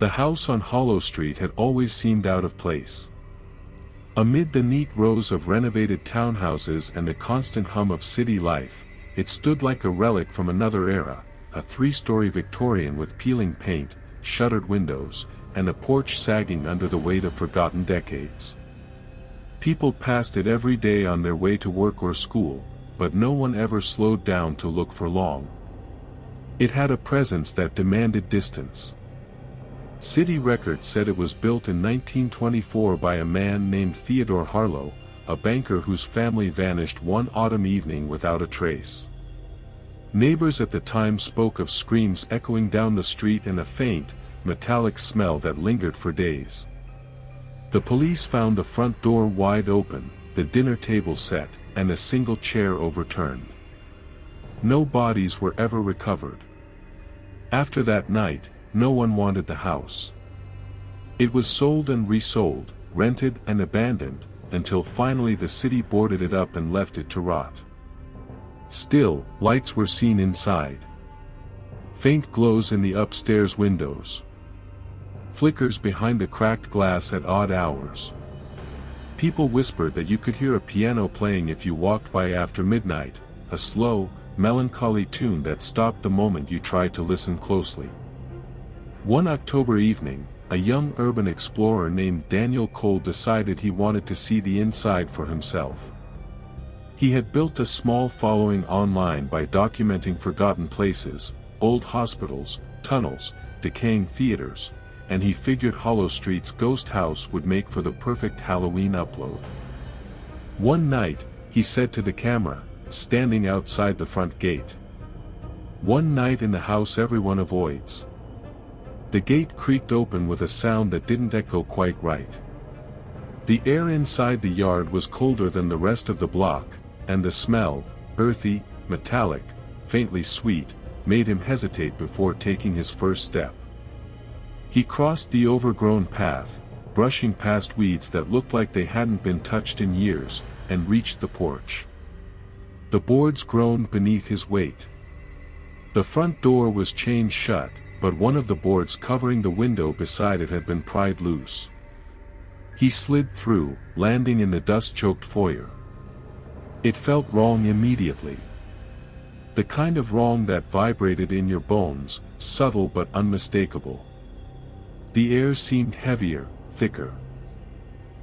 The house on Hollow Street had always seemed out of place. Amid the neat rows of renovated townhouses and the constant hum of city life, it stood like a relic from another era, a three-story Victorian with peeling paint, shuttered windows, and a porch sagging under the weight of forgotten decades. People passed it every day on their way to work or school, but no one ever slowed down to look for long. It had a presence that demanded distance. City records said it was built in 1924 by a man named Theodore Harlow, a banker whose family vanished one autumn evening without a trace. Neighbors at the time spoke of screams echoing down the street and a faint, metallic smell that lingered for days. The police found the front door wide open, the dinner table set, and a single chair overturned. No bodies were ever recovered. After that night, no one wanted the house. It was sold and resold, rented and abandoned, until finally the city boarded it up and left it to rot. Still, lights were seen inside. Faint glows in the upstairs windows. Flickers behind the cracked glass at odd hours. People whispered that you could hear a piano playing if you walked by after midnight, a slow, melancholy tune that stopped the moment you tried to listen closely. One October evening, a young urban explorer named Daniel Cole decided he wanted to see the inside for himself. He had built a small following online by documenting forgotten places, old hospitals, tunnels, decaying theaters, and he figured Hollow Street's ghost house would make for the perfect Halloween upload. One night, he said to the camera, standing outside the front gate. One night in the house everyone avoids. The gate creaked open with a sound that didn't echo quite right. The air inside the yard was colder than the rest of the block, and the smell, earthy, metallic, faintly sweet, made him hesitate before taking his first step. He crossed the overgrown path, brushing past weeds that looked like they hadn't been touched in years, and reached the porch. The boards groaned beneath his weight. The front door was chained shut, but one of the boards covering the window beside it had been pried loose. He slid through, landing in the dust-choked foyer. It felt wrong immediately. The kind of wrong that vibrated in your bones, subtle but unmistakable. The air seemed heavier, thicker.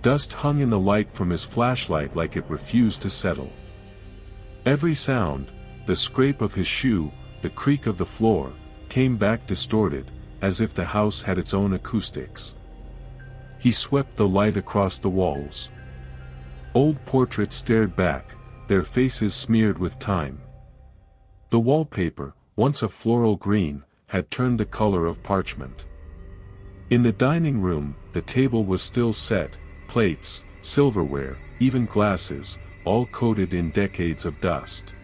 Dust hung in the light from his flashlight like it refused to settle. Every sound, the scrape of his shoe, the creak of the floor, came back distorted, as if the house had its own acoustics. He swept the light across the walls. Old portraits stared back, their faces smeared with time. The wallpaper, once a floral green, had turned the color of parchment. In the dining room, the table was still set, plates, silverware, even glasses, all coated in decades of dust.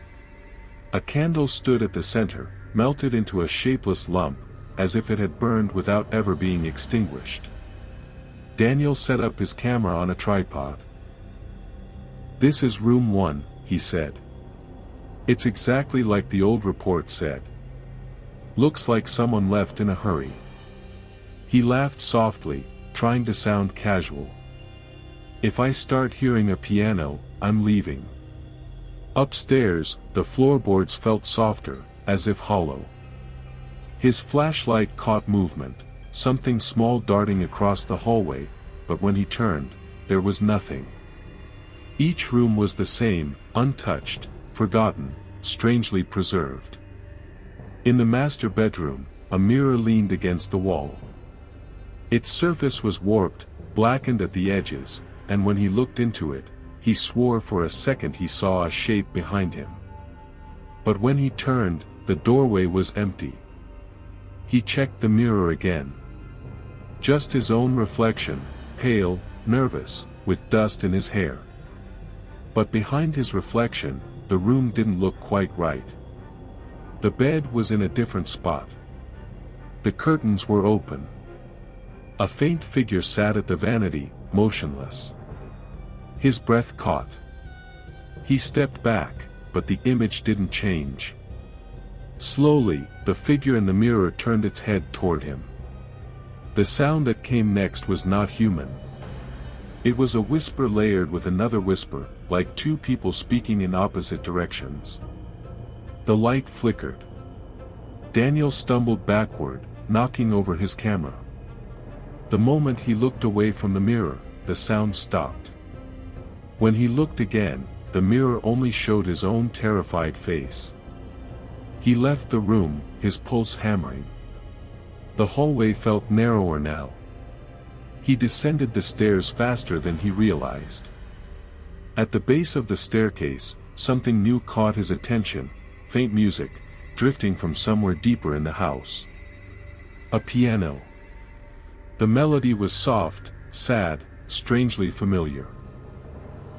A candle stood at the center, melted into a shapeless lump, as if it had burned without ever being extinguished. Daniel set up his camera on a tripod. "This is room 1, he said. "It's exactly like the old report said. Looks like someone left in a hurry." He laughed softly, trying to sound casual. "If I start hearing a piano, I'm leaving." Upstairs, the floorboards felt softer, as if hollow. His flashlight caught movement, something small darting across the hallway, but when he turned, there was nothing. Each room was the same, untouched, forgotten, strangely preserved. In the master bedroom, a mirror leaned against the wall. Its surface was warped, blackened at the edges, and when he looked into it, he swore for a second he saw a shape behind him. But when he turned, the doorway was empty. He checked the mirror again. Just his own reflection, pale, nervous, with dust in his hair. But behind his reflection, the room didn't look quite right. The bed was in a different spot. The curtains were open. A faint figure sat at the vanity, motionless. His breath caught. He stepped back, but the image didn't change. Slowly, the figure in the mirror turned its head toward him. The sound that came next was not human. It was a whisper layered with another whisper, like two people speaking in opposite directions. The light flickered. Daniel stumbled backward, knocking over his camera. The moment he looked away from the mirror, the sound stopped. When he looked again, the mirror only showed his own terrified face. He left the room, his pulse hammering. The hallway felt narrower now. He descended the stairs faster than he realized. At the base of the staircase, something new caught his attention, faint music, drifting from somewhere deeper in the house. A piano. The melody was soft, sad, strangely familiar.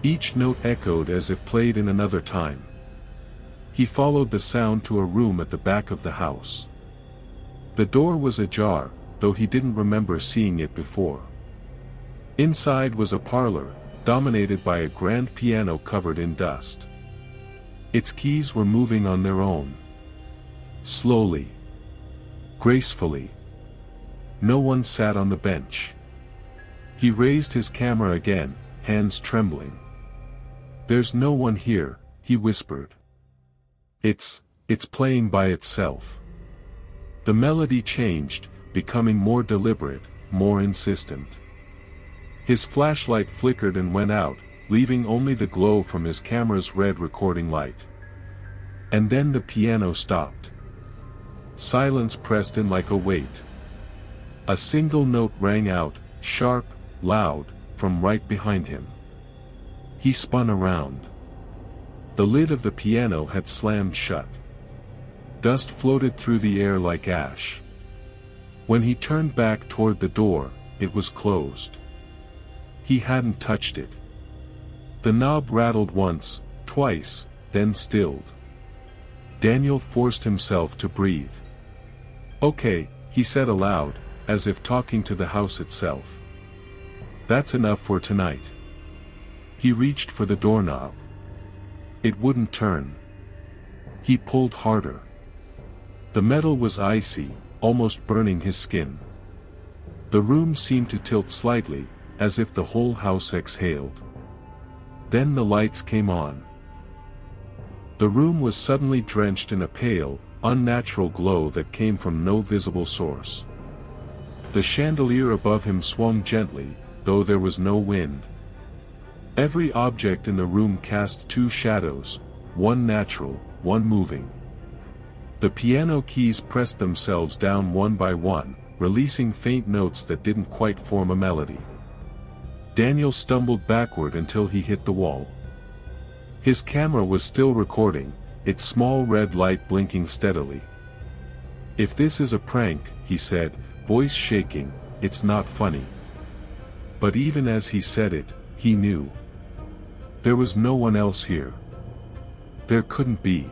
Each note echoed as if played in another time. He followed the sound to a room at the back of the house. The door was ajar, though he didn't remember seeing it before. Inside was a parlor, dominated by a grand piano covered in dust. Its keys were moving on their own. Slowly. Gracefully. No one sat on the bench. He raised his camera again, hands trembling. "There's no one here," he whispered. It's playing by itself." The melody changed, becoming more deliberate, more insistent. His flashlight flickered and went out, leaving only the glow from his camera's red recording light. And then the piano stopped. Silence pressed in like a weight. A single note rang out, sharp, loud, from right behind him. He spun around. The lid of the piano had slammed shut. Dust floated through the air like ash. When he turned back toward the door, it was closed. He hadn't touched it. The knob rattled once, twice, then stilled. Daniel forced himself to breathe. "Okay," he said aloud, as if talking to the house itself. "That's enough for tonight." He reached for the doorknob. It wouldn't turn. He pulled harder. The metal was icy, almost burning his skin. The room seemed to tilt slightly, as if the whole house exhaled. Then the lights came on. The room was suddenly drenched in a pale, unnatural glow that came from no visible source. The chandelier above him swung gently, though there was no wind. Every object in the room cast two shadows, one natural, one moving. The piano keys pressed themselves down one by one, releasing faint notes that didn't quite form a melody. Daniel stumbled backward until he hit the wall. His camera was still recording, its small red light blinking steadily. "If this is a prank," he said, voice shaking, "it's not funny." But even as he said it, he knew. There was no one else here. There couldn't be.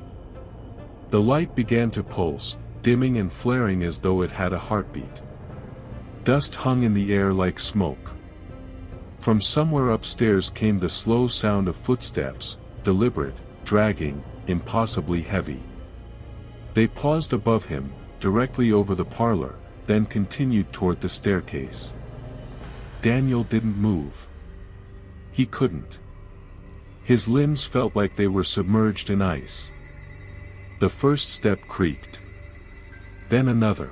The light began to pulse, dimming and flaring as though it had a heartbeat. Dust hung in the air like smoke. From somewhere upstairs came the slow sound of footsteps, deliberate, dragging, impossibly heavy. They paused above him, directly over the parlor, then continued toward the staircase. Daniel didn't move. He couldn't. His limbs felt like they were submerged in ice. The first step creaked. Then another.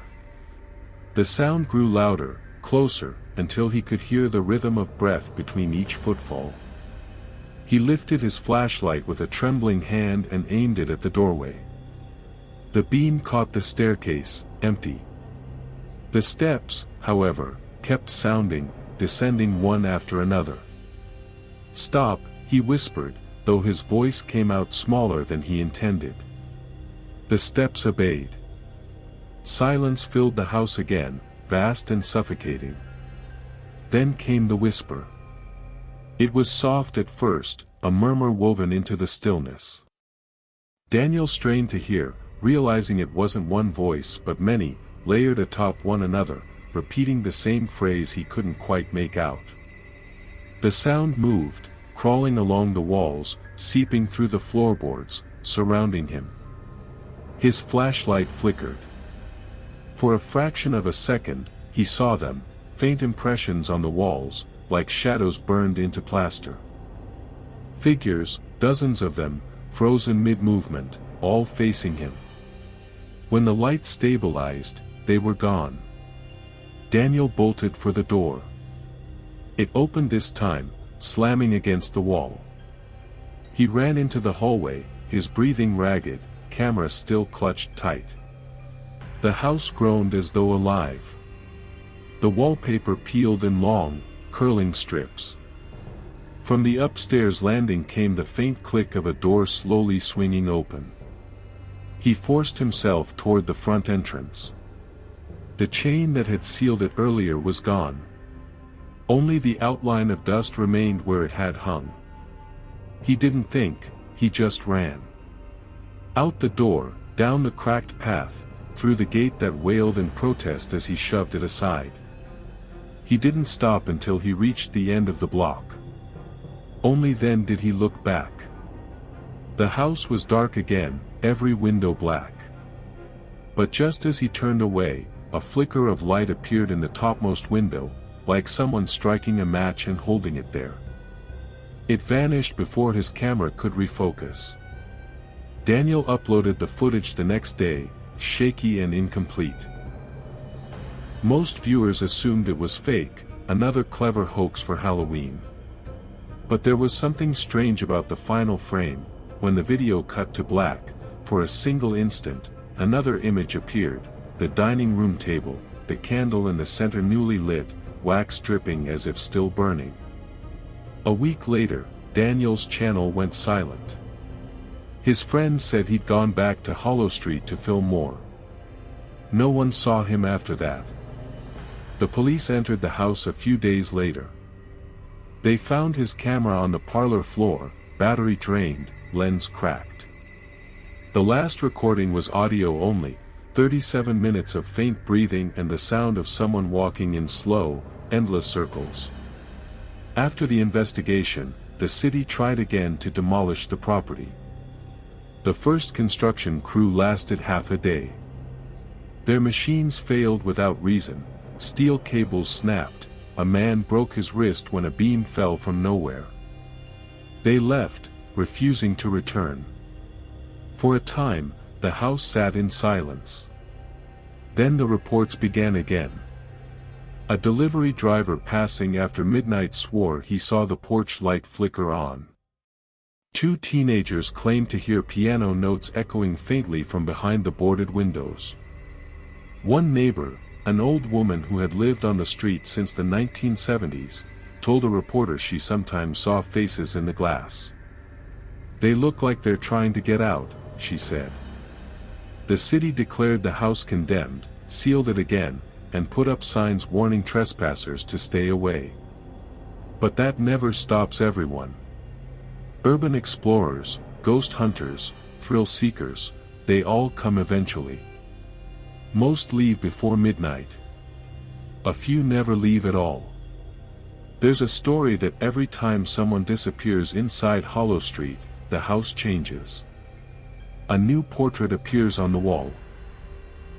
The sound grew louder, closer, until he could hear the rhythm of breath between each footfall. He lifted his flashlight with a trembling hand and aimed it at the doorway. The beam caught the staircase, empty. The steps, however, kept sounding, descending one after another. "Stop," he whispered, though his voice came out smaller than he intended. The steps obeyed. Silence filled the house again, vast and suffocating. Then came the whisper. It was soft at first, a murmur woven into the stillness. Daniel strained to hear, realizing it wasn't one voice but many, layered atop one another, repeating the same phrase he couldn't quite make out. The sound moved, crawling along the walls, seeping through the floorboards, surrounding him. His flashlight flickered. For a fraction of a second, he saw them, faint impressions on the walls, like shadows burned into plaster. Figures, dozens of them, frozen mid-movement, all facing him. When the light stabilized, they were gone. Daniel bolted for the door. It opened this time, slamming against the wall. He ran into the hallway, his breathing ragged, camera still clutched tight. The house groaned as though alive. The wallpaper peeled in long, curling strips. From the upstairs landing came the faint click of a door slowly swinging open. He forced himself toward the front entrance. The chain that had sealed it earlier was gone. Only the outline of dust remained where it had hung. He didn't think, he just ran. Out the door, down the cracked path, through the gate that wailed in protest as he shoved it aside. He didn't stop until he reached the end of the block. Only then did he look back. The house was dark again, every window black. But just as he turned away, a flicker of light appeared in the topmost window, like someone striking a match and holding it there. It vanished before his camera could refocus. Daniel uploaded the footage the next day, shaky and incomplete. Most viewers assumed it was fake, another clever hoax for Halloween. But there was something strange about the final frame. When the video cut to black, for a single instant, another image appeared, the dining room table, the candle in the center newly lit, wax dripping as if still burning. A week later, Daniel's channel went silent. His friends said he'd gone back to Hollow Street to film more. No one saw him after that. The police entered the house a few days later. They found his camera on the parlor floor, battery drained, lens cracked. The last recording was audio only, 37 minutes of faint breathing and the sound of someone walking in slow, endless circles. After the investigation, the city tried again to demolish the property. The first construction crew lasted half a day. Their machines failed without reason, steel cables snapped, a man broke his wrist when a beam fell from nowhere. They left, refusing to return. For a time, the house sat in silence. Then the reports began again. A delivery driver passing after midnight swore he saw the porch light flicker on. 2 teenagers claimed to hear piano notes echoing faintly from behind the boarded windows. One neighbor, an old woman who had lived on the street since the 1970s, told a reporter she sometimes saw faces in the glass. "They look like they're trying to get out," she said. The city declared the house condemned, sealed it again, and put up signs warning trespassers to stay away. But that never stops everyone. Urban explorers, ghost hunters, thrill seekers, they all come eventually. Most leave before midnight. A few never leave at all. There's a story that every time someone disappears inside Hollow Street, the house changes. A new portrait appears on the wall.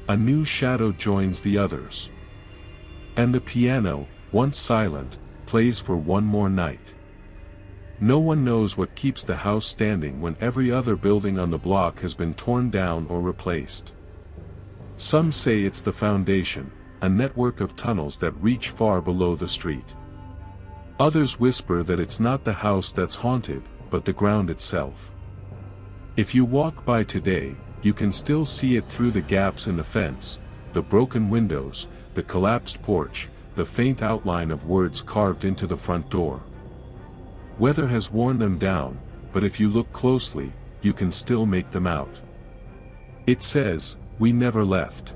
A new shadow joins the others. And the piano, once silent, plays for one more night. No one knows what keeps the house standing when every other building on the block has been torn down or replaced. Some say it's the foundation, a network of tunnels that reach far below the street. Others whisper that it's not the house that's haunted, but the ground itself. If you walk by today, you can still see it through the gaps in the fence, the broken windows, the collapsed porch, the faint outline of words carved into the front door. Weather has worn them down, but if you look closely, you can still make them out. It says, "We never left."